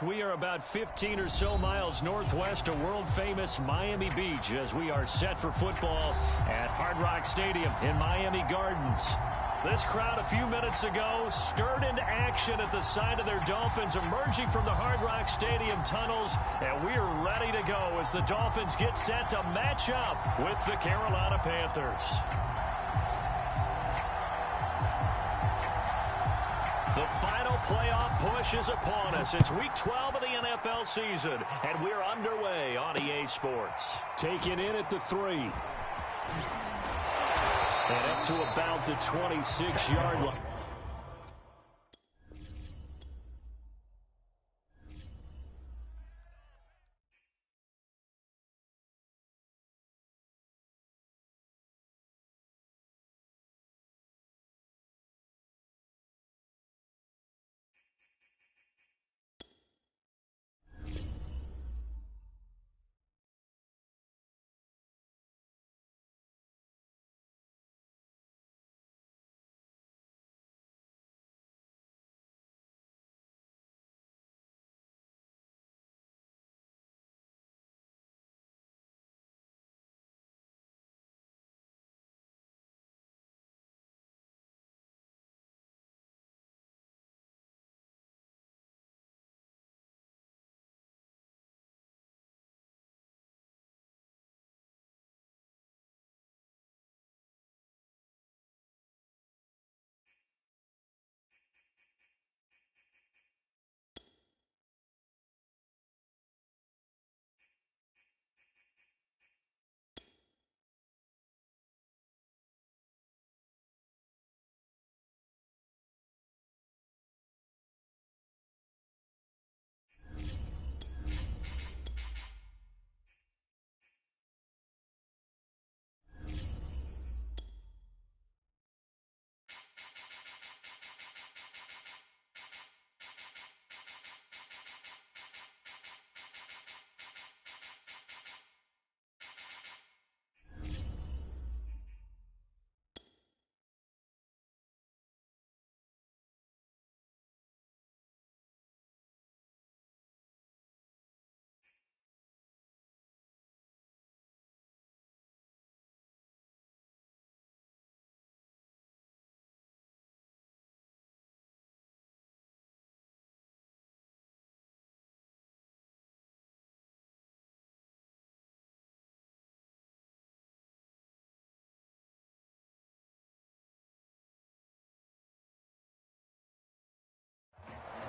We are about 15 or so miles northwest of world-famous Miami Beach as we are set for football at Hard Rock Stadium in Miami Gardens. This crowd a few minutes ago stirred into action at the side of their Dolphins emerging from the Hard Rock Stadium tunnels, and we are ready to go as the Dolphins get set to match up with the Carolina Panthers. The final playoff push is upon us. It's week 12 of the NFL season, and we're underway on EA Sports. Taken in at the 3. And up to about the 26-yard line.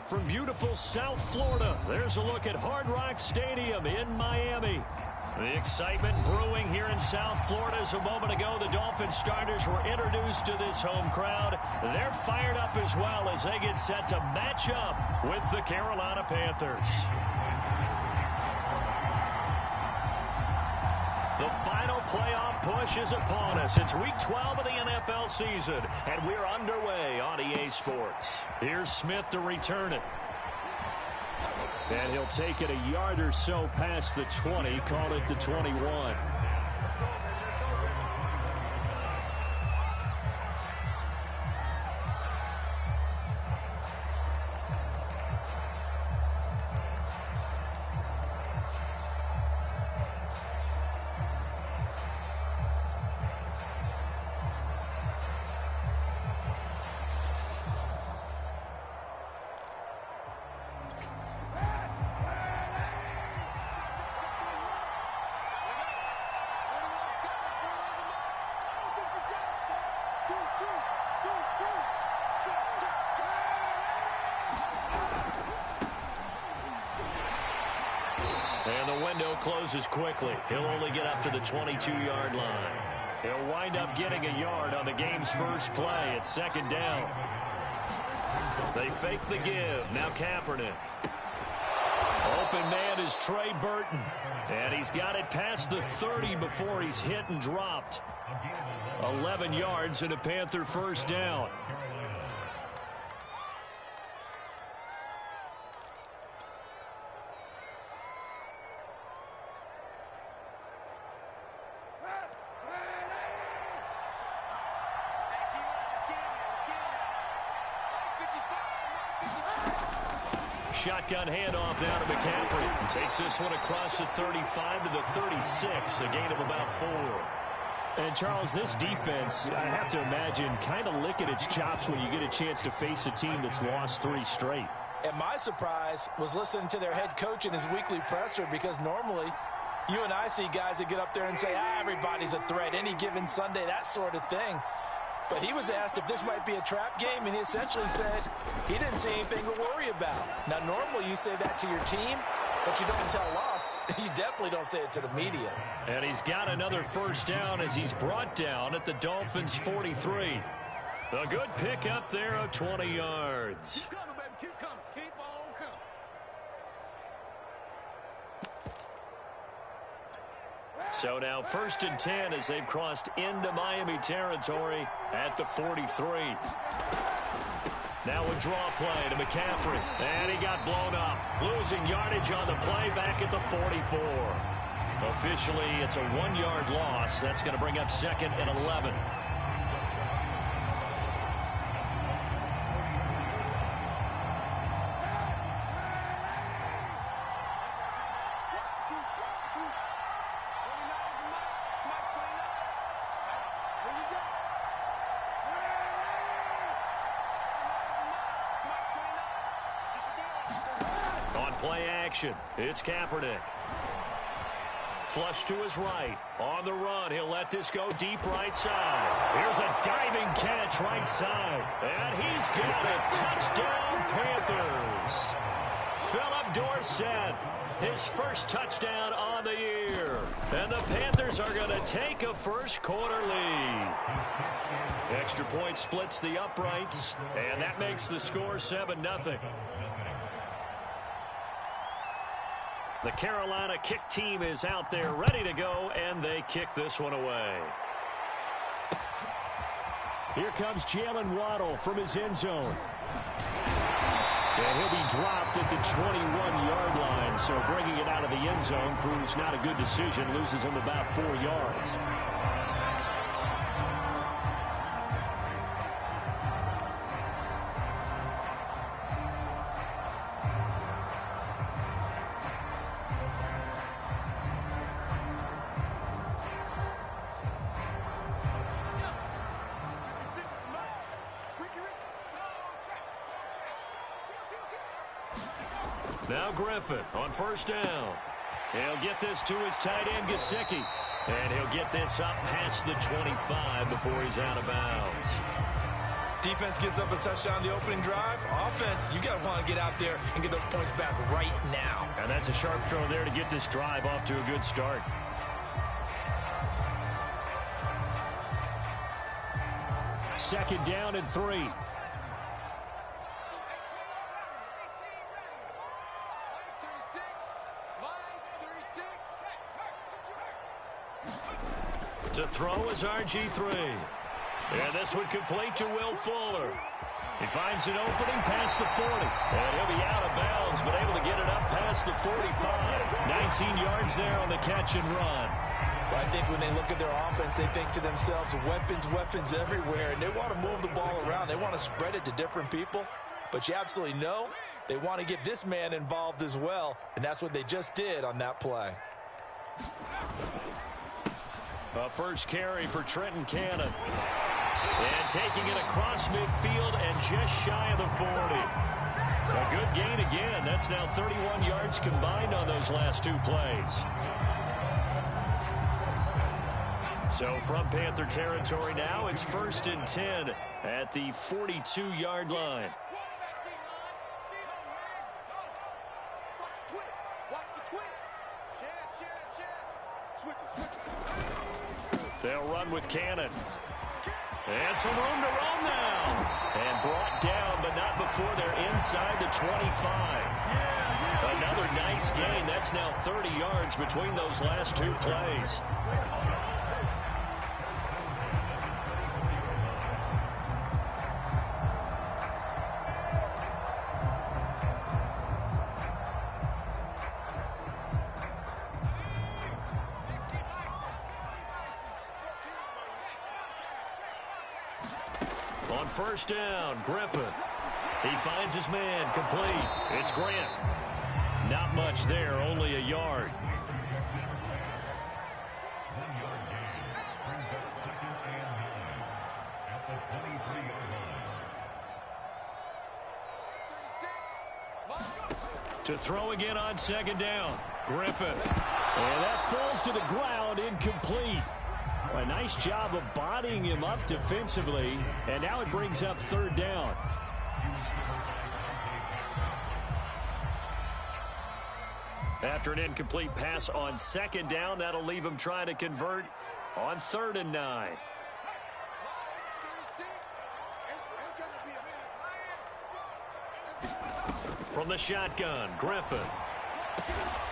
From beautiful South Florida, there's a look at Hard Rock Stadium in Miami. The excitement brewing here in South Florida as a moment ago the Dolphins starters were introduced to this home crowd. They're fired up as well as they get set to match up with the Carolina Panthers. The final playoff push is upon us. It's week 12 of the NFL season, and we're underway on EA Sports. Here's Smith to return it. And he'll take it a yard or so past the 20, call it the 21. And the window closes quickly. He'll only get up to the 22-yard line. He'll wind up getting a yard on the game's first play at second down. They fake the give. Now Kaepernick. Open man is Trey Burton. And he's got it past the 30 before he's hit and dropped. 11 yards and a Panther first down. shotgun handoff now to McCaffrey. Takes this one across the 35 to the 36, a gain of about 4. And, Charles, this defense, I have to imagine, kind of licking its chops when you get a chance to face a team that's lost 3 straight. And my surprise was listening to their head coach in his weekly presser, because normally you and I see guys that get up there and say, everybody's a threat any given Sunday, that sort of thing. But he was asked if this might be a trap game, and he essentially said he didn't see anything to worry about. Now, normally you say that to your team, but you don't tell us. You definitely don't say it to the media. And he's got another first down as he's brought down at the Dolphins' 43. A good pick up there of 20 yards. Keep coming, baby. Keep coming. Keep on coming. So now 1st and 10 as they've crossed into Miami territory at the 43. Now a draw play to McCaffrey. And he got blown up. Losing yardage on the play back at the 44. Officially, it's a 1-yard loss. That's going to bring up 2nd and 11. Play action. It's Kaepernick. Flush to his right. On the run. He'll let this go deep right side. Here's a diving catch right side. And he's got it. Touchdown, Panthers. Philip Dorsett, his first touchdown on the year. And the Panthers are going to take a first-quarter lead. Extra point splits the uprights, and that makes the score 7-0. The Carolina kick team is out there ready to go, and they kick this one away. Here comes Jalen Waddle from his end zone. And he'll be dropped at the 21-yard line, so bringing it out of the end zone proves not a good decision, loses him about 4 yards. Now Griffin on first down. He'll get this to his tight end, Gesicki. And he'll get this up past the 25 before he's out of bounds. Defense gives up a touchdown the opening drive. Offense, you got to want to get out there and get those points back right now. And that's a sharp throw there to get this drive off to a good start. Second down and 3. To throw is RG3. And this one complete to Will Fuller. He finds an opening past the 40. And he'll be out of bounds, but able to get it up past the 45. 19 yards there on the catch and run. Well, I think when they look at their offense, they think to themselves, weapons everywhere. And they want to move the ball around. They want to spread it to different people. But you absolutely know they want to get this man involved as well. And that's what they just did on that play. A first carry for Trenton Cannon. And taking it across midfield and just shy of the 40. A good gain again. That's now 31 yards combined on those last 2 plays. So from Panther territory now, it's 1st and 10 at the 42-yard line. They'll run with Cannon. And some room to roam now. And brought down, but not before they're inside the 25. Another nice gain. That's now 30 yards between those last 2 plays. On first down, Griffin. He finds his man, complete. It's Grant. Not much there, only a yard. To throw again on second down. Griffin. And that falls to the ground, incomplete. A nice job of bodying him up defensively, and now it brings up third down. After an incomplete pass on second down, that'll leave him trying to convert on 3rd and 9. From the shotgun, Griffin.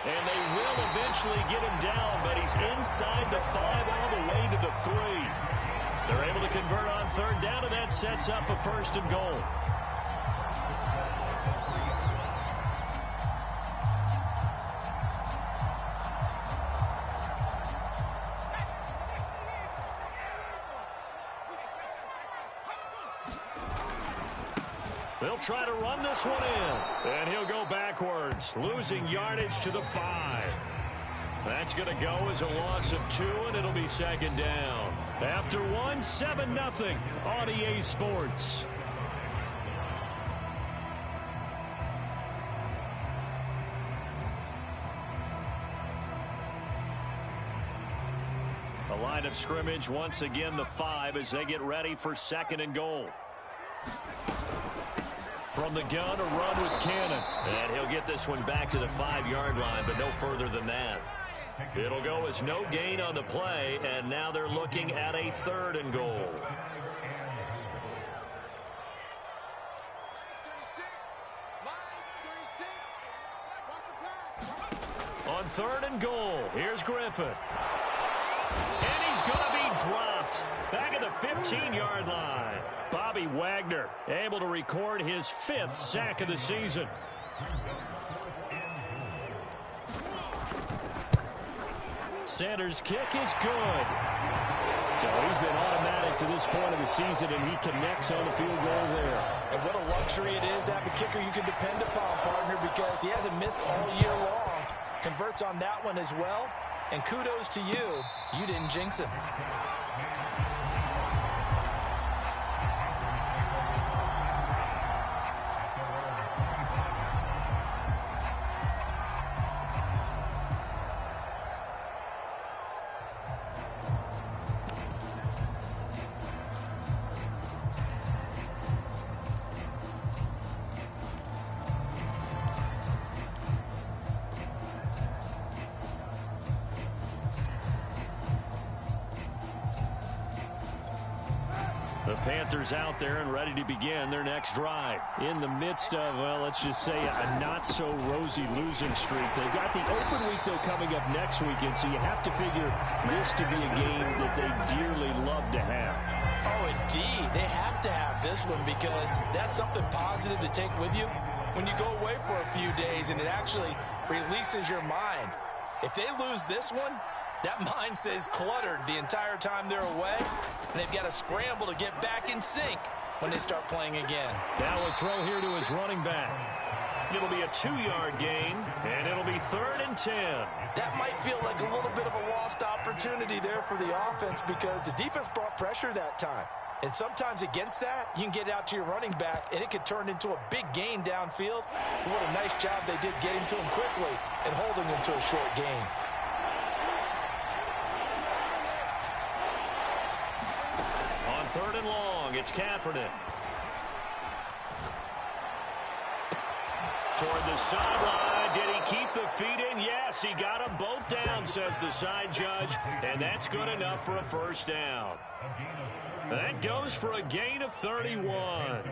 And they will eventually get him down, but he's inside the 5 all the way to the 3. They're able to convert on 3rd down, and that sets up a 1st and goal. They'll try to run this one in. And he'll go backwards, losing yardage to the 5. That's going to go as a loss of 2, and it'll be 2nd down. After 1, 7-0 on EA Sports. The line of scrimmage, once again, the 5 as they get ready for 2nd and goal. From the gun, a run with Cannon. And he'll get this one back to the 5-yard line, but no further than that. It'll go as no gain on the play, and now they're looking at a 3rd and goal. On 3rd and goal, here's Griffin. And he's going to be dropped back at the 15-yard line. Bobby Wagner able to record his 5th sack of the season. Sanders' kick is good. So he's been automatic to this point of the season, and he connects on the field goal there. And what a luxury it is to have a kicker you can depend upon, partner, because he hasn't missed all year long. Converts on that one as well. And kudos to you. You didn't jinx him. The Panthers out there and ready to begin their next drive. In the midst of, well, let's just say a not-so-rosy losing streak. They've got the open week, though, coming up next weekend, so you have to figure this to be a game that they dearly love to have. Oh, indeed. They have to have this one because that's something positive to take with you when you go away for a few days, and it actually releases your mind. If they lose this one, that mind stays cluttered the entire time they're away, and they've got to scramble to get back in sync when they start playing again. Now a throw here to his running back. It'll be a 2-yard gain, and it'll be 3rd and 10. That might feel like a little bit of a lost opportunity there for the offense because the defense brought pressure that time. And sometimes against that, you can get out to your running back, and it could turn into a big gain downfield. But what a nice job they did getting to him quickly and holding him to a short gain. On 3rd and long, it's Kaepernick. Toward the sideline. Did he keep the feet in? Yes, he got them both down, says the side judge. And that's good enough for a 1st down. That goes for a gain of 31.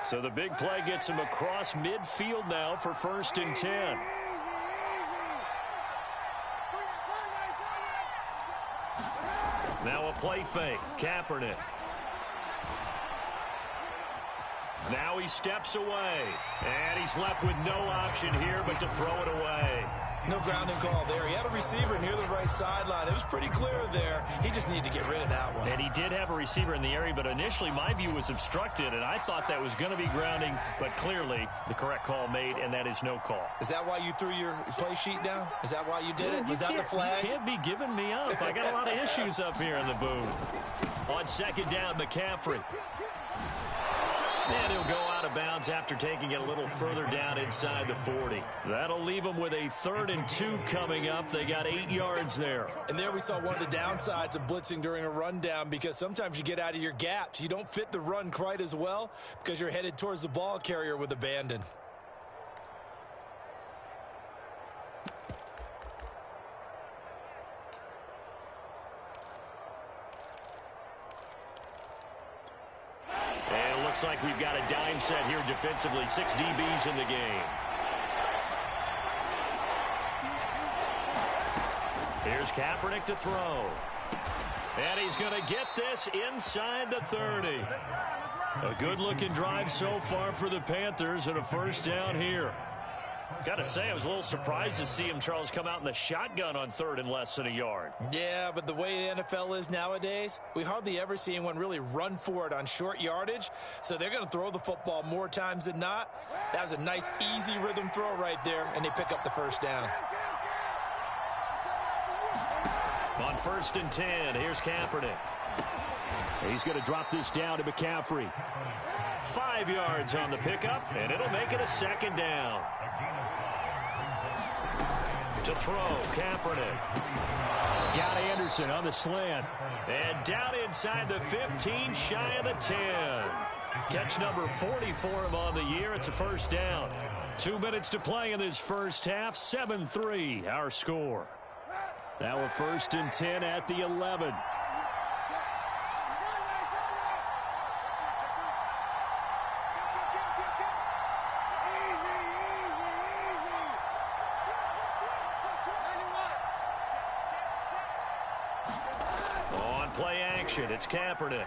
So the big play gets him across midfield now for 1st and 10. Now a play fake. Kaepernick. Now he steps away. And he's left with no option here but to throw it away. No grounding call there. He had a receiver near the right sideline. It was pretty clear there. He just needed to get rid of that one. And he did have a receiver in the area, but initially my view was obstructed, and I thought that was going to be grounding, but clearly the correct call made, and that is no call. Is that why you threw your play sheet down? Is that why you did it? Was that the flag? You can't be giving me up. I got a lot of issues up here in the booth. On second down, McCaffrey. And he'll go out of bounds after taking it a little further down inside the 40. That'll leave them with a 3rd and 2 coming up. They got 8 yards there. And there we saw one of the downsides of blitzing during a rundown, because sometimes you get out of your gaps. You don't fit the run quite as well because you're headed towards the ball carrier with abandon. Looks like we've got a dime set here defensively. 6 DBs in the game. Here's Kaepernick to throw. And he's going to get this inside the 30. A good-looking drive so far for the Panthers, and a first down here. Got to say, I was a little surprised to see him, Charles, come out in the shotgun on 3rd and less than a yard. Yeah, but the way the NFL is nowadays, we hardly ever see anyone really run for it on short yardage. So they're going to throw the football more times than not. That was a nice, easy rhythm throw right there, and they pick up the first down. On 1st and 10, here's Kaepernick. He's going to drop this down to McCaffrey. 5 yards on the pickup, and it'll make it a 2nd down. To throw, Kaepernick. He's got Anderson on the slant. And down inside the 15, shy of the 10. Catch number 40 for him on the year. It's a first down. 2 minutes to play in this first half. 7-3, our score. Now a 1st and 10 at the 11. It's Kaepernick.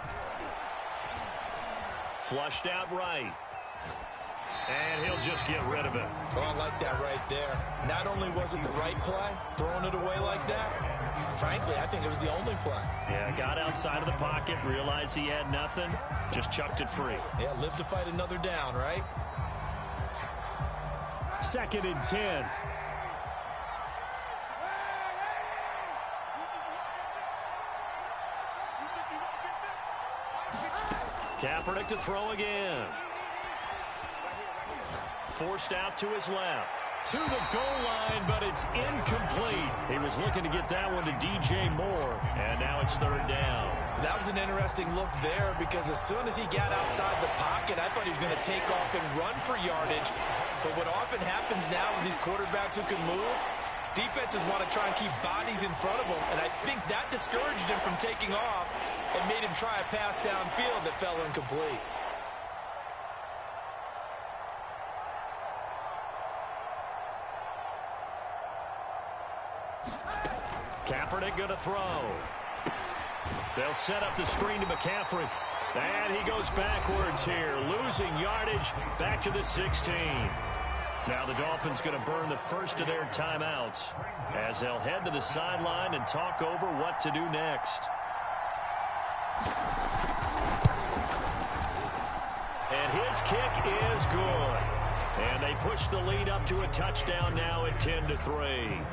Flushed out right. And he'll just get rid of it. Oh, I like that right there. Not only was it the right play, throwing it away like that, frankly, I think it was the only play. Yeah, got outside of the pocket, realized he had nothing, just chucked it free. Yeah, live to fight another down, right? 2nd and 10. Kaepernick to throw again. Forced out to his left. To the goal line, but it's incomplete. He was looking to get that one to DJ Moore, and now it's 3rd down. That was an interesting look there, because as soon as he got outside the pocket, I thought he was going to take off and run for yardage. But what often happens now with these quarterbacks who can move, defenses want to try and keep bodies in front of them, and I think that discouraged him from taking off and made him try a pass downfield that fell incomplete. Kaepernick going to throw. They'll set up the screen to McCaffrey. And he goes backwards here, losing yardage back to the 16. Now the Dolphins going to burn the first of their timeouts as they'll head to the sideline and talk over what to do next. And his kick is good. And they push the lead up to a touchdown now at 10-3.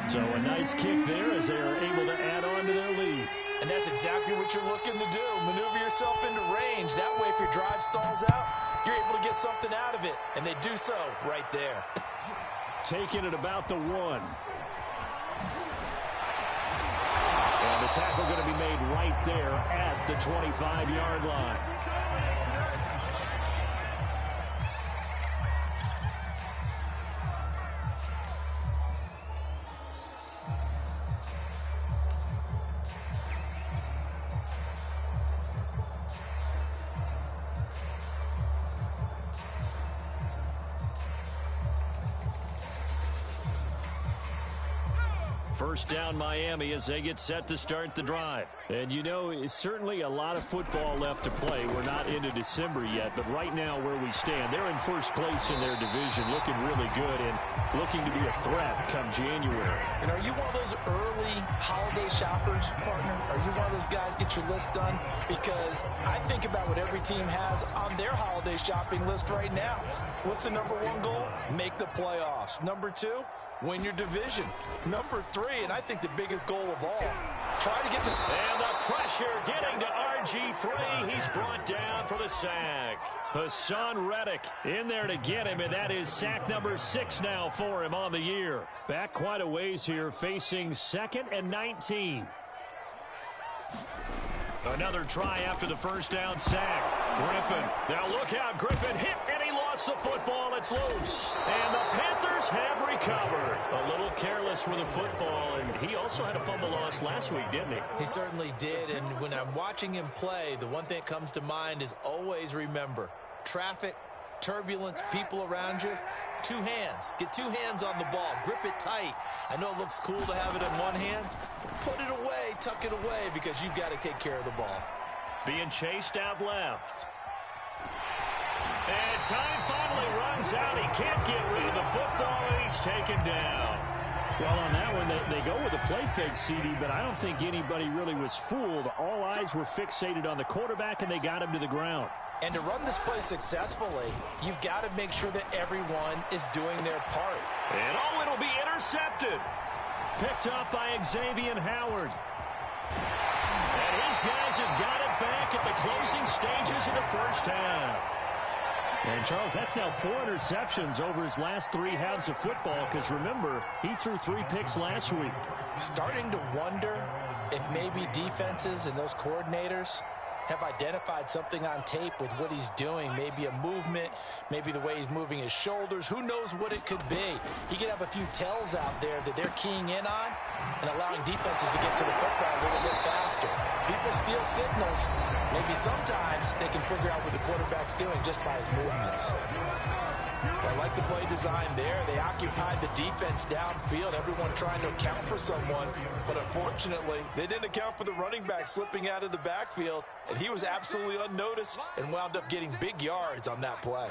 So a nice kick there as they are able to add on to their lead. And that's exactly what you're looking to do. Maneuver yourself into range. That way, if your drive stalls out, you're able to get something out of it. And they do so right there. Taking it about the 1. And the tackle going to be made right there at the 25-yard line. First down Miami as they get set to start the drive. And you know, it's certainly a lot of football left to play. We're not into December yet, but right now where we stand, they're in first place in their division, looking really good and looking to be a threat come January. And are you one of those early holiday shoppers, partner? Are you one of those guys get your list done? Because I think about what every team has on their holiday shopping list right now. What's the number one goal? Make the playoffs. Number two, win your division. Number three, and I think the biggest goal of all, try to get the... And the pressure getting to RG3. He's brought down for the sack. Hassan Reddick in there to get him, and that is sack number 6 now for him on the year. Back quite a ways here, facing 2nd and 19. Another try after the first down sack. Griffin. Now look out. Griffin hit, and he lost the football. It's loose. And the Panthers have recovered. A little careless with the football, and he also had a fumble loss last week, didn't he? He certainly did, and when I'm watching him play, the one thing that comes to mind is always remember, traffic, turbulence, people around you, 2 hands. Get 2 hands on the ball. Grip it tight. I know it looks cool to have it in one hand. Put it away, tuck it away, because you've got to take care of the ball. Being chased out left. And time finally runs out. He can't get rid of the football, and he's taken down. Well, on that one, they go with a play fake, CD, but I don't think anybody really was fooled. All eyes were fixated on the quarterback, and they got him to the ground. And to run this play successfully, you've got to make sure that everyone is doing their part. And oh, it'll be intercepted. Picked up by Xavier Howard. And his guys have got it back at the closing stages of the first half. And, Charles, that's now 4 interceptions over his last 3 halves of football, because, remember, he threw 3 picks last week. Starting to wonder if maybe defenses and those coordinators have identified something on tape with what he's doing. Maybe a movement, maybe the way he's moving his shoulders. Who knows what it could be? He could have a few tells out there that they're keying in on and allowing defenses to get to the football a little bit faster. People steal signals. Maybe sometimes they can figure out what the quarterback's doing just by his movements. I like the play design there. They occupied the defense downfield, everyone trying to account for someone. But unfortunately, they didn't account for the running back slipping out of the backfield, and he was absolutely unnoticed and wound up getting big yards on that play.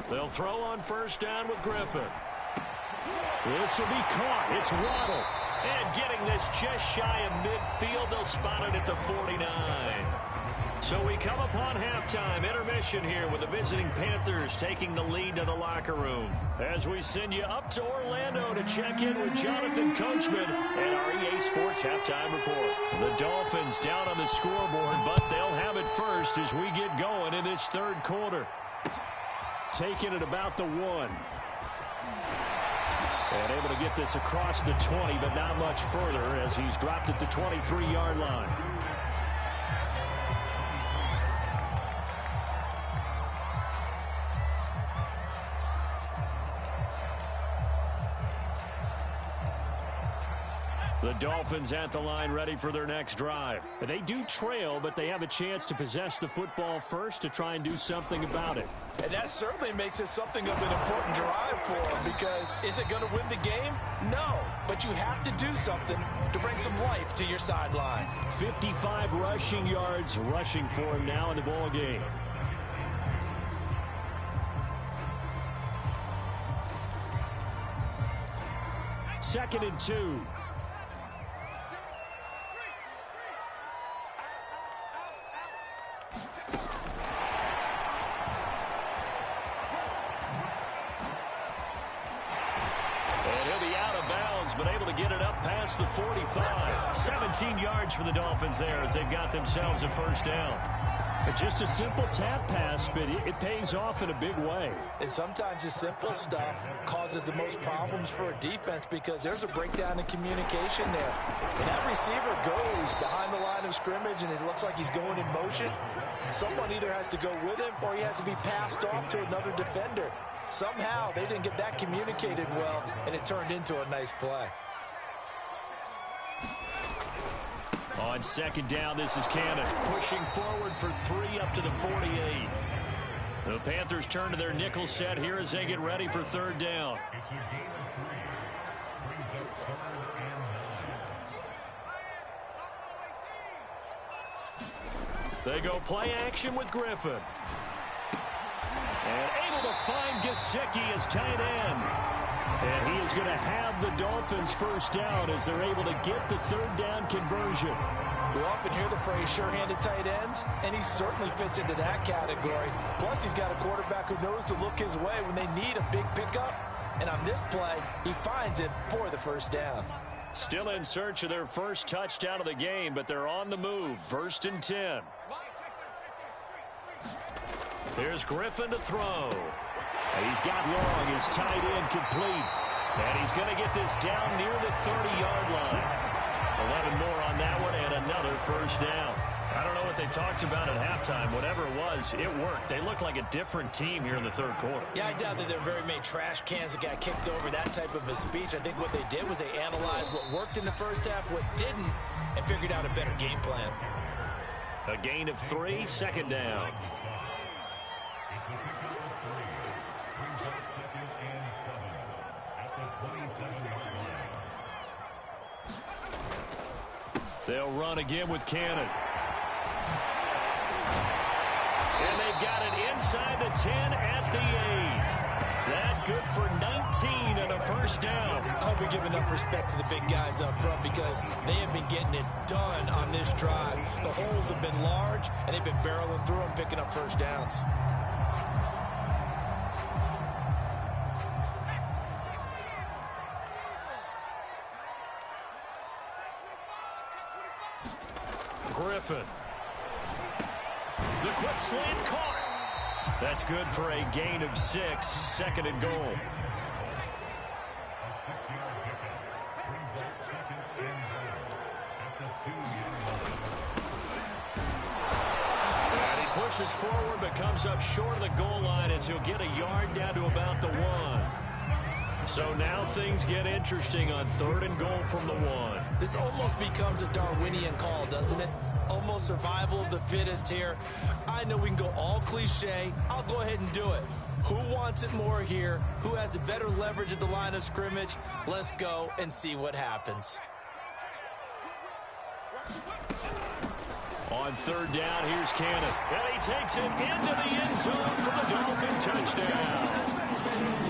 They'll throw on first down with Griffin. This will be caught. It's Waddle. And getting this just shy of midfield, they'll spot it at the 49. So we come upon halftime intermission here with the visiting Panthers taking the lead to the locker room. As we send you up to Orlando to check in with Jonathan Coachman and our EA Sports Halftime Report. The Dolphins down on the scoreboard, but they'll have it first as we get going in this third quarter. Taking it about the 1. And able to get this across the 20, but not much further as he's dropped at the 23-yard line. The Dolphins at the line ready for their next drive. They do trail, but they have a chance to possess the football first to try and do something about it. And that certainly makes it something of an important drive for them, because is it going to win the game? No, but you have to do something to bring some life to your sideline. 55 rushing yards rushing for him now in the ball game. Second and 2. But able to get it up past the 45. 17 yards for the Dolphins there as they've got themselves a first down. Just a simple tap pass, but it pays off in a big way. And sometimes the simple stuff causes the most problems for a defense, because there's a breakdown in communication there. When that receiver goes behind the line of scrimmage and it looks like he's going in motion, someone either has to go with him or he has to be passed off to another defender. Somehow they didn't get that communicated well, and it turned into a nice play. On second down, this is Cannon pushing forward for 3 up to the 48. The Panthers turn to their nickel set here as they get ready for third down. They go play action with Griffin. And able to find Gesicki as tight end. And he is going to have the Dolphins first down as they're able to get the third down conversion. We often hear the phrase sure-handed tight ends, and he certainly fits into that category. Plus, he's got a quarterback who knows to look his way when they need a big pickup. And on this play, he finds it for the first down. Still in search of their first touchdown of the game, but they're on the move. 1st and 10. Here's Griffin to throw. He's got long. His tight end complete. And he's going to get this down near the 30-yard line. 11 more on that one and another first down. I don't know what they talked about at halftime. Whatever it was, it worked. They look like a different team here in the third quarter. Yeah, I doubt that there were very many trash cans that got kicked over, that type of a speech. I think what they did was they analyzed what worked in the first half, what didn't, and figured out a better game plan. A gain of 3, 2nd down. They'll run again with Cannon. And they've got it inside the 10 at the 8. That good for 19 and a first down. I hope we give enough respect to the big guys up front because they have been getting it done on this drive. The holes have been large, and they've been barreling through them, picking up first downs. Griffin. The quick slant caught. That's good for a gain of 6, 2nd and goal. And he pushes forward but comes up short of the goal line as he'll get a yard down to about the 1. So now things get interesting on 3rd and goal from the 1. This almost becomes a Darwinian call, doesn't it? Almost survival of the fittest here. I know we can go all cliche. I'll go ahead and do it. Who wants it more here? Who has a better leverage at the line of scrimmage? Let's go and see what happens. On 3rd down, here's Cannon. And he takes it into the end zone for the Dolphin touchdown.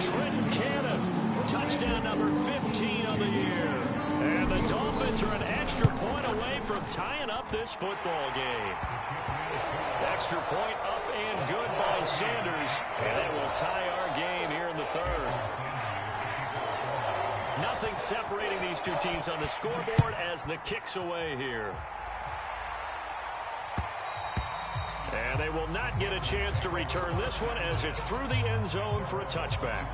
Trenton Cannon, touchdown number 15 of the year. And the Dolphins are an extra point away from tying up this football game. Extra point up and good by Sanders. And it will tie our game here in the 3rd. Nothing separating these two teams on the scoreboard as the kick's away here. And they will not get a chance to return this one as it's through the end zone for a touchback.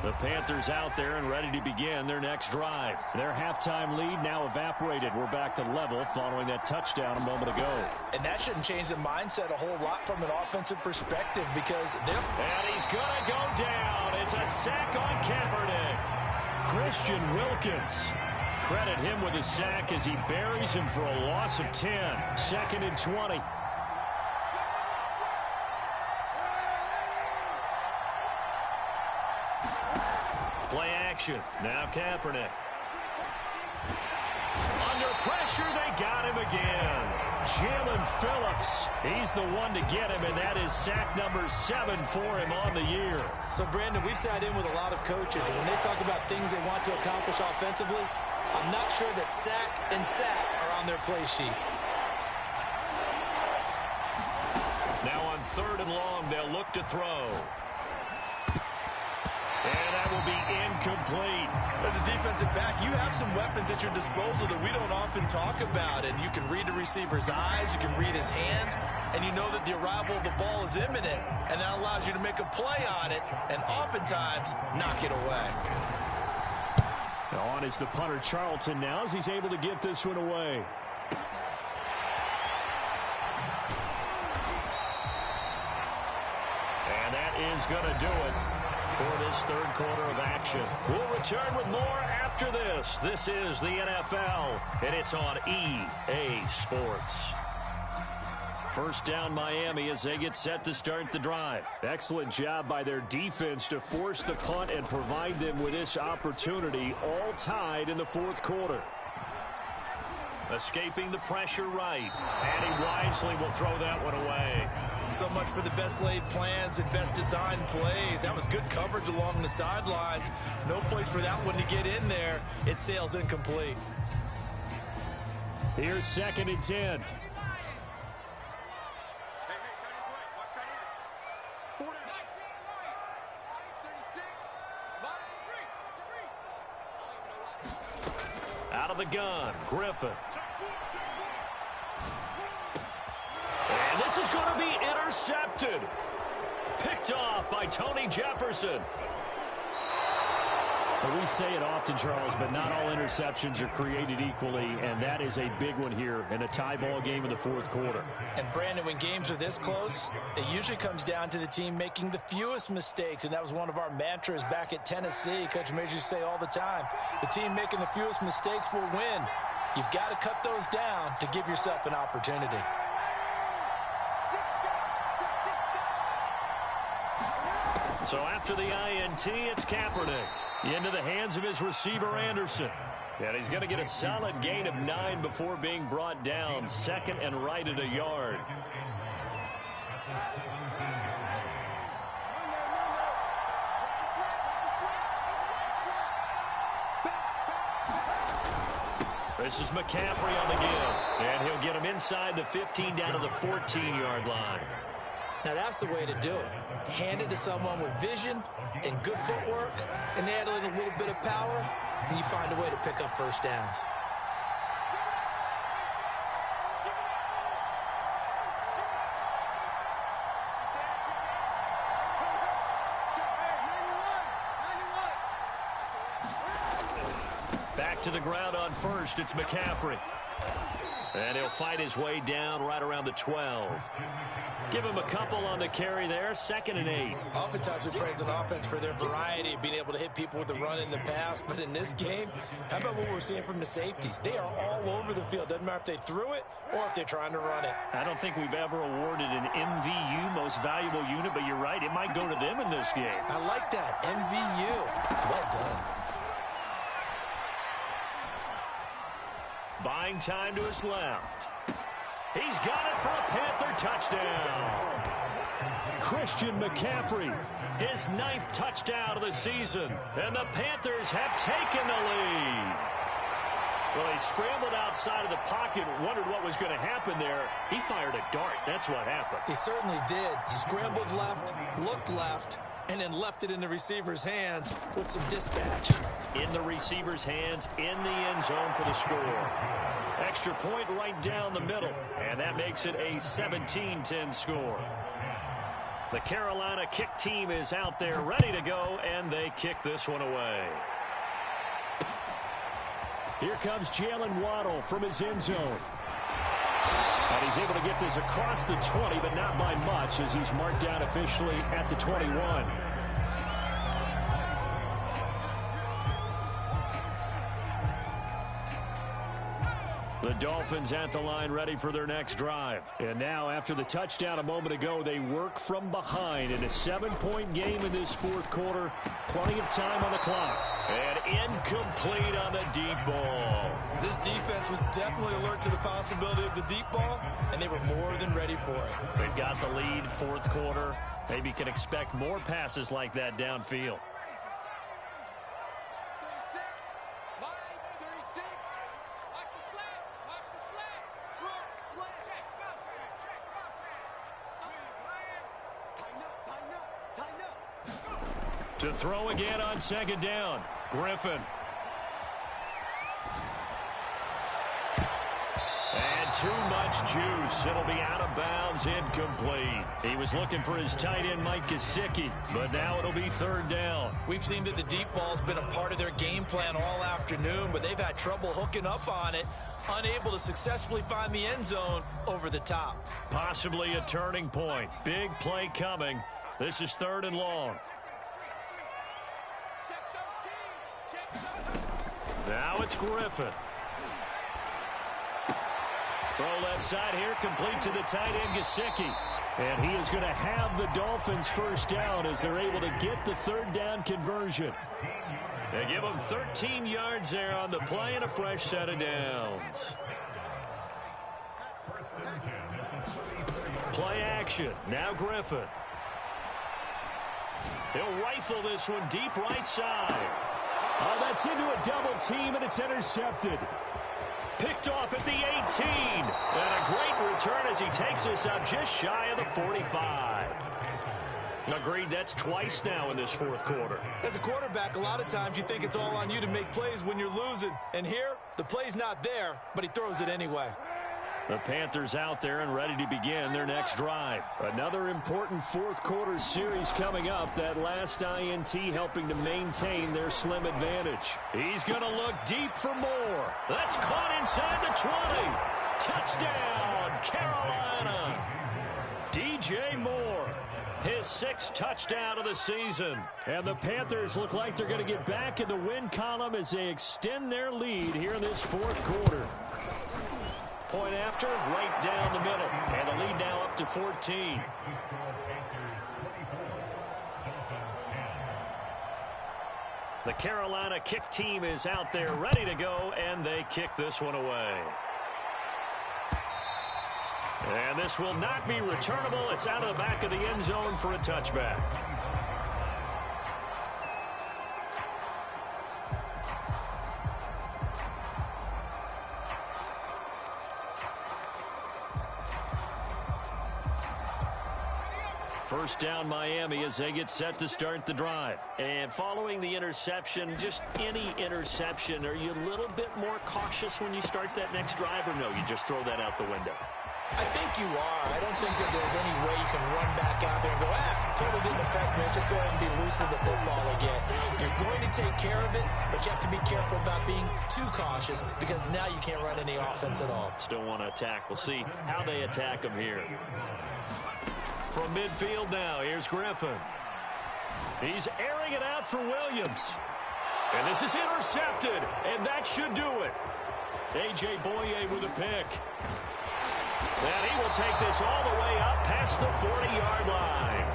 The Panthers out there and ready to begin their next drive. Their halftime lead now evaporated. We're back to level following that touchdown a moment ago. And that shouldn't change the mindset a whole lot from an offensive perspective because they're... And he's going to go down. It's a sack on Kaepernick. Christian Wilkins. Credit him with a sack as he buries him for a loss of 10. 2nd and 20. Play action. Now Kaepernick. Under pressure, they got him again. Jalen Phillips. He's the one to get him, and that is sack number 7 for him on the year. So, Brandon, we sat in with a lot of coaches, and when they talk about things they want to accomplish offensively, I'm not sure that sack and sack are on their play sheet. Now on 3rd and long, they'll look to throw. And that will be incomplete. As a defensive back, you have some weapons at your disposal that we don't often talk about. And you can read the receiver's eyes, you can read his hands, and you know that the arrival of the ball is imminent. And that allows you to make a play on it and oftentimes knock it away. On is the punter Charlton now as he's able to get this one away. And is going to do it for this third quarter of action. We'll return with more after this. This is the NFL, and it's on EA Sports. First down Miami as they get set to start the drive. Excellent job by their defense to force the punt and provide them with this opportunity, all tied in the fourth quarter. Escaping the pressure right. And he wisely will throw that one away. So much for the best laid plans and best designed plays. That was good coverage along the sidelines. No place for that one to get in there. It sails incomplete. Here's 2nd and 10. Out of the gun, Griffin. And this is going to be intercepted. Picked off by Tony Jefferson. Well, we say it often, Charles, but not all interceptions are created equally, and that is a big one here in a tie ball game in the fourth quarter. And, Brandon, when games are this close, it usually comes down to the team making the fewest mistakes, and that was one of our mantras back at Tennessee. Coach Major used to say all the time, the team making the fewest mistakes will win. You've got to cut those down to give yourself an opportunity. So after the INT, it's Kaepernick. Into the hands of his receiver, Anderson. And he's going to get a solid gain of 9 before being brought down. 2nd and right at a yard. This is McCaffrey on the give. And he'll get him inside the 15 down to the 14-yard line. Now, that's the way to do it. Hand it to someone with vision and good footwork, and add in a little bit of power, and you find a way to pick up first downs. Back to the ground on first, it's McCaffrey. And he'll fight his way down right around the 12. Give him a couple on the carry there. 2nd and 8. Oftentimes we praise an offense for their variety of being able to hit people with the run in the pass. But in this game, how about what we're seeing from the safeties? They are all over the field. Doesn't matter if they threw it or if they're trying to run it. I don't think we've ever awarded an MVU, most valuable unit, but you're right. It might go to them in this game. I like that. MVU. Well done. Buying time to his left. He's got it for a Panther touchdown. Christian McCaffrey. His 9th touchdown of the season. And the Panthers have taken the lead. Well, he scrambled outside of the pocket, wondered what was going to happen there. He fired a dart. That's what happened. He certainly did. Scrambled left, looked left, and then left it in the receiver's hands with some dispatch. In the receiver's hands, in the end zone for the score. Extra point right down the middle, and that makes it a 17-10 score. The Carolina kick team is out there ready to go, and they kick this one away. Here comes Jalen Waddle from his end zone. And he's able to get this across the 20, but not by much, as he's marked down officially at the 21. The Dolphins at the line ready for their next drive. And now, after the touchdown a moment ago, they work from behind in a 7-point game in this fourth quarter. Plenty of time on the clock. And incomplete on the deep ball. This defense was definitely alert to the possibility of the deep ball, and they were more than ready for it. They've got the lead, fourth quarter. Maybe can expect more passes like that downfield. To throw again on 2nd down. Griffin. And too much juice. It'll be out of bounds, incomplete. He was looking for his tight end, Mike Gesicki, but now it'll be 3rd down. We've seen that the deep ball's been a part of their game plan all afternoon, but they've had trouble hooking up on it, unable to successfully find the end zone over the top. Possibly a turning point. Big play coming. This is 3rd and long. Now it's Griffin. Throw left side here, complete to the tight end, Gesicki. And he is going to have the Dolphins first down as they're able to get the 3rd down conversion. They give him 13 yards there on the play and a fresh set of downs. Play action. Now Griffin. He'll rifle this one deep right side. Oh, that's into a double team, and it's intercepted. Picked off at the 18. And a great return as he takes us up just shy of the 45. Agreed, that's twice now in this 4th quarter. As a quarterback, a lot of times you think it's all on you to make plays when you're losing. And here, the play's not there, but he throws it anyway. The Panthers out there and ready to begin their next drive. Another important 4th quarter series coming up. That last INT helping to maintain their slim advantage. He's going to look deep for more. That's caught inside the 20. Touchdown, Carolina. DJ Moore, his 6th touchdown of the season. And the Panthers look like they're going to get back in the win column as they extend their lead here in this 4th quarter. Point after, right down the middle. And the lead now up to 14. The Carolina kick team is out there ready to go, and they kick this one away. And this will not be returnable. It's out of the back of the end zone for a touchback. First down Miami as they get set to start the drive. And following the interception, just any interception, are you a little bit more cautious when you start that next drive, or no, you just throw that out the window? I think you are. I don't think that there's any way you can run back out there and go, totally didn't affect me. Let's just go ahead and be loose with the football again. You're going to take care of it, but you have to be careful about being too cautious because now you can't run any offense at all. Still want to attack. We'll see how they attack them here. From midfield now, here's Griffin. He's airing it out for Williams. And this is intercepted, and that should do it. A.J. Boye with a pick. And he will take this all the way up past the 40-yard line.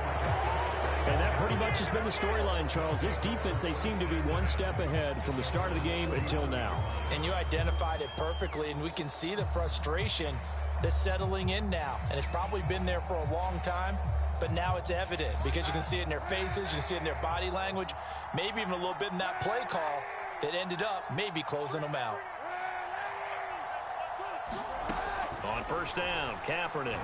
And that pretty much has been the storyline, Charles. This defense, they seem to be one step ahead from the start of the game until now. And you identified it perfectly, and we can see the frustration that's settling in now. And it's probably been there for a long time, but now it's evident because you can see it in their faces, you can see it in their body language, maybe even a little bit in that play call that ended up maybe closing them out. On first down, Kaepernick.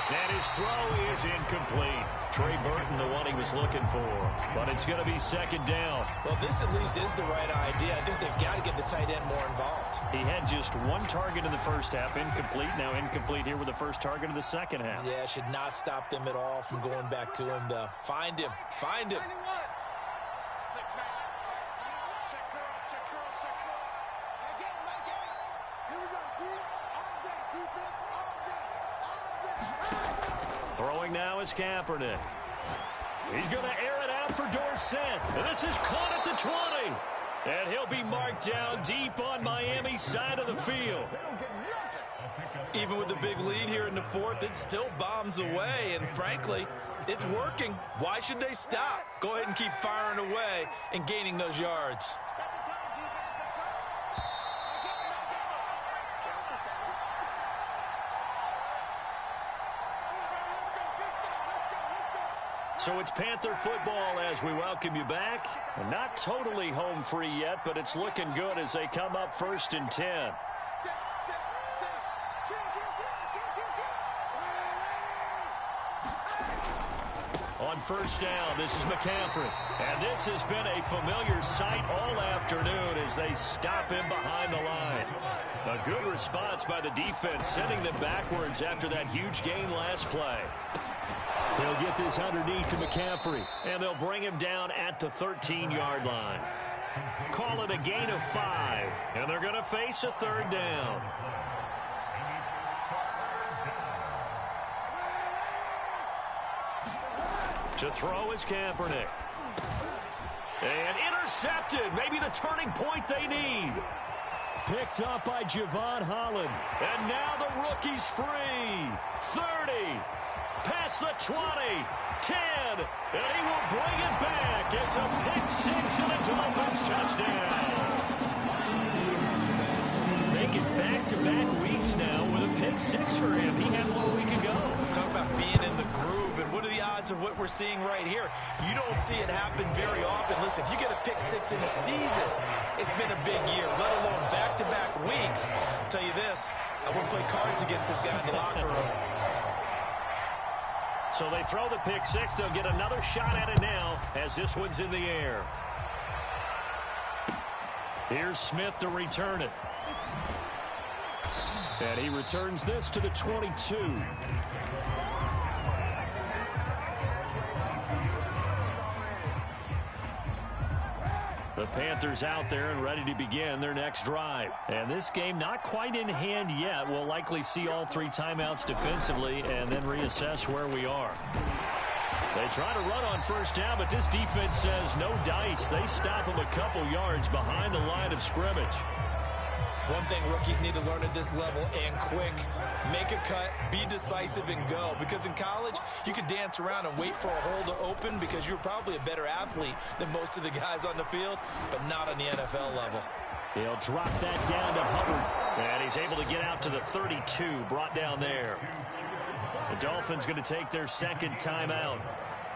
And his throw is incomplete. Trey Burton, the one he was looking for. But it's going to be second down. Well, this at least is the right idea. I think they've got to get the tight end more involved. He had just one target in the first half, incomplete. Now incomplete here with the first target of the second half. Yeah, should not stop them at all from going back to him, though. Find him. Find him. Throwing now is Kaepernick. He's going to air it out for Dorsett. And this is caught at the 20. And he'll be marked down deep on Miami's side of the field. Even with the big lead here in the 4th, it still bombs away. And frankly, it's working. Why should they stop? Go ahead and keep firing away and gaining those yards. So it's Panther football as we welcome you back. Not totally home free yet, but it's looking good as they come up 1st and 10. On first down, this is McCaffrey. And this has been a familiar sight all afternoon as they stop him behind the line. A good response by the defense, sending them backwards after that huge gain last play. They'll get this underneath to McCaffrey. And they'll bring him down at the 13-yard line. Call it a gain of 5. And they're going to face a 3rd down. To throw is Kaepernick. And intercepted. Maybe the turning point they need. Picked up by Javon Holland. And now the rookie's free. 30. Past the 20. 10. And he will bring it back. It's a pick six and a Dolphins touchdown. Making back-to-back weeks now with a pick six for him. He had one a week ago. Talk about being in the groove, and what are the odds of what we're seeing right here? You don't see it happen very often. Listen, if you get a pick six in a season, it's been a big year, let alone back-to-back weeks. I'll tell you this, I wouldn't play cards against this guy in the locker room. So they throw the pick six. They'll get another shot at it now as this one's in the air. Here's Smith to return it. And he returns this to the 22. The Panthers out there and ready to begin their next drive. And this game not quite in hand yet. We'll likely see all three timeouts defensively and then reassess where we are. They try to run on first down, but this defense says no dice. They stop them a couple yards behind the line of scrimmage. One thing rookies need to learn at this level, and quick, make a cut, be decisive, and go. Because in college, you could dance around and wait for a hole to open because you're probably a better athlete than most of the guys on the field, but not on the NFL level. He'll drop that down to Hubbard. And he's able to get out to the 32, brought down there. The Dolphins going to take their second timeout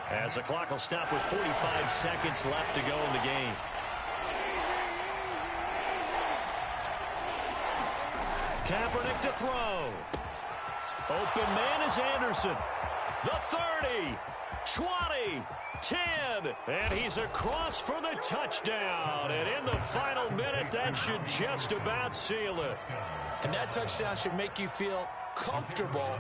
as the clock will stop with 45 seconds left to go in the game. Kaepernick to throw. Open man is Anderson. The 30, 20, 10, and he's across for the touchdown. And in the final minute, that should just about seal it. And that touchdown should make you feel comfortable.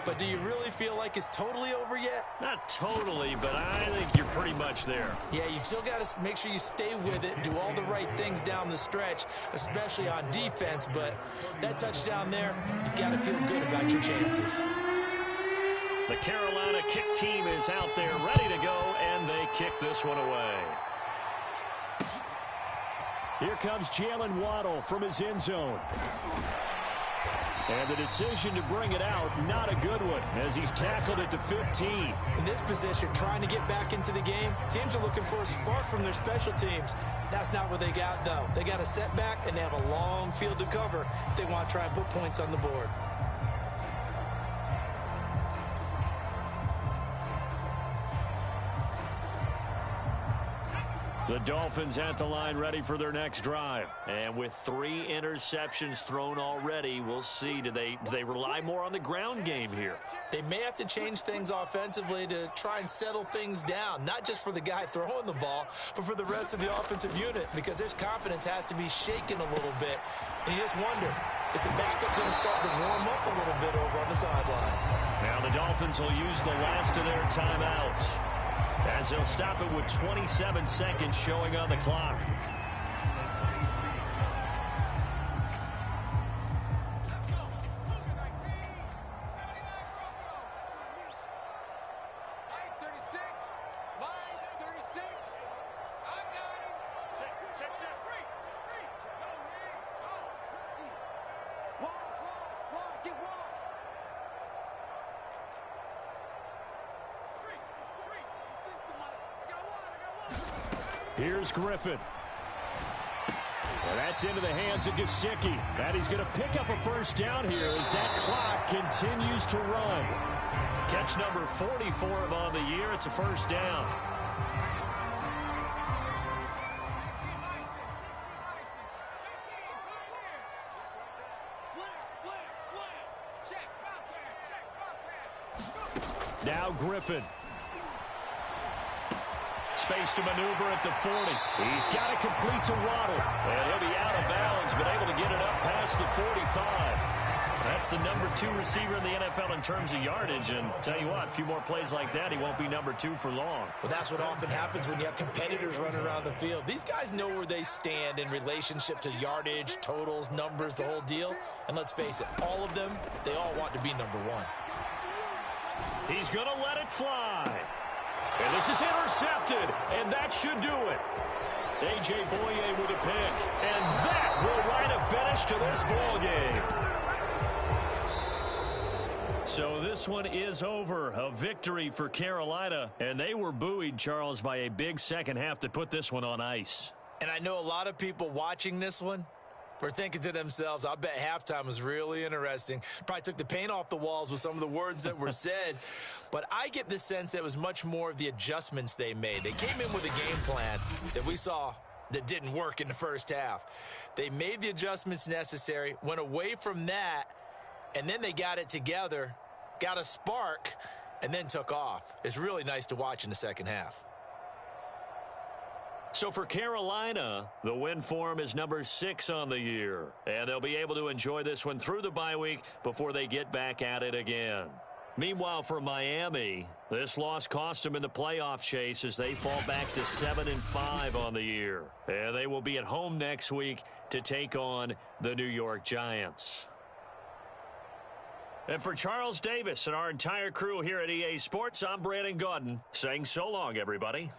But do you really feel like it's totally over yet? Not totally, but I think you're pretty much there. Yeah, you've still got to make sure you stay with it, do all the right things down the stretch, especially on defense. But that touchdown there, you've got to feel good about your chances. The Carolina kick team is out there ready to go, and they kick this one away. Here comes Jalen Waddle from his end zone. And the decision to bring it out, not a good one, as he's tackled at the 15. In this position, trying to get back into the game, teams are looking for a spark from their special teams. That's not what they got, though. They got a setback, and they have a long field to cover if they want to try and put points on the board. The Dolphins at the line ready for their next drive. And with 3 interceptions thrown already, we'll see. Do they rely more on the ground game here? They may have to change things offensively to try and settle things down, not just for the guy throwing the ball, but for the rest of the offensive unit, because their confidence has to be shaken a little bit. And you just wonder, is the backup going to start to warm up a little bit over on the sideline? Now the Dolphins will use the last of their timeouts, as they'll stop it with 27 seconds showing on the clock. Here's Griffin. And that's into the hands of Gesicki. And he's going to pick up a first down here as that clock continues to run. Catch number 40 for him on the year. It's a first down. Now Griffin. Space to maneuver at the 40. He's got it complete to Waddle. And he'll be out of bounds, but able to get it up past the 45. That's the number 2 receiver in the NFL in terms of yardage. And tell you what, a few more plays like that, he won't be number 2 for long. Well, that's what often happens when you have competitors running around the field. These guys know where they stand in relationship to yardage, totals, numbers, the whole deal. And let's face it, all of them, they all want to be number 1. He's going to let it fly. And this is intercepted, and that should do it. A.J. Boye with a pick, and that will write a finish to this ball game. So this one is over. A victory for Carolina, and they were buoyed, Charles, by a big second half that put this one on ice. And I know a lot of people watching this one were thinking to themselves, I bet halftime was really interesting. Probably took the paint off the walls with some of the words that were said. But I get the sense that it was much more of the adjustments they made. They came in with a game plan that we saw that didn't work in the first half. They made the adjustments necessary, went away from that, and then they got it together, got a spark, and then took off. It's really nice to watch in the second half. So for Carolina, the win form is number 6 on the year. And they'll be able to enjoy this one through the bye week before they get back at it again. Meanwhile, for Miami, this loss cost them in the playoff chase as they fall back to 7-5 on the year. And they will be at home next week to take on the New York Giants. And for Charles Davis and our entire crew here at EA Sports, I'm Brandon Gaudin saying so long, everybody.